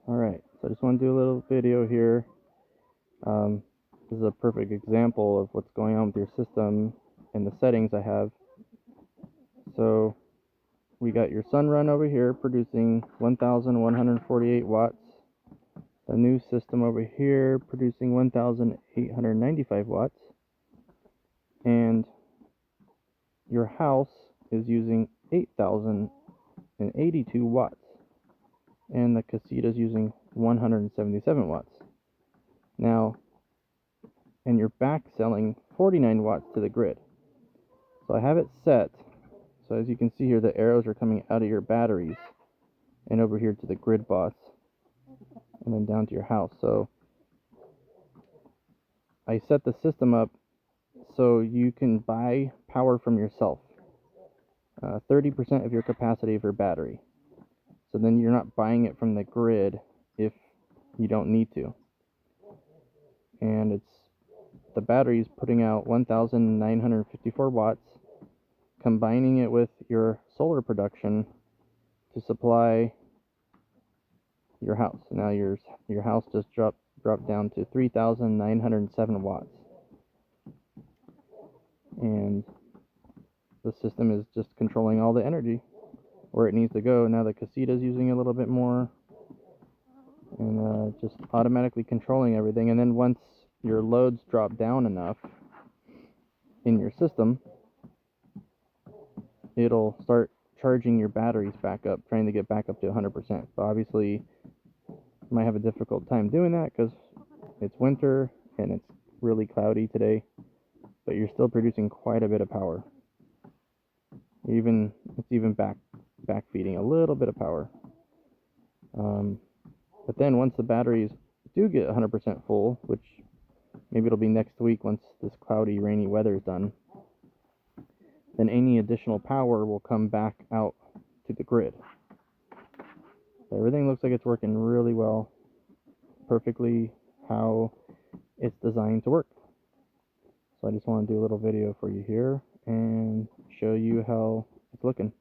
Alright, so I just want to do a little video here. This is a perfect example of what's going on with your system and the settings I have. So we got your sun run over here producing 1,148 watts. The new system over here producing 1,895 watts. And your house is using 8,082 watts. And the casita is using 177 watts. Now, and you're back selling 49 watts to the grid. So I have it set, so as you can see here, the arrows are coming out of your batteries and over here to the GridBoss and then down to your house. So I set the system up so you can buy power from yourself, 30% of your capacity of your battery. So then you're not buying it from the grid if you don't need to. And the battery is putting out 1,954 watts, combining it with your solar production to supply your house. Now your house just dropped down to 3,907 watts. And the system is just controlling all the energy where it needs to go. Now the casita is using a little bit more and just automatically controlling everything. And then once your loads drop down enough in your system, it'll start charging your batteries back up, trying to get back up to 100%. But obviously you might have a difficult time doing that because it's winter and it's really cloudy today, but you're still producing quite a bit of power. It's even back feeding a little bit of power. But then once the batteries do get 100% full, which maybe it'll be next week once this cloudy, rainy weather is done, then any additional power will come back out to the grid. Everything looks like it's working really well, perfectly how it's designed to work. So I just want to do a little video for you here and show you how it's looking.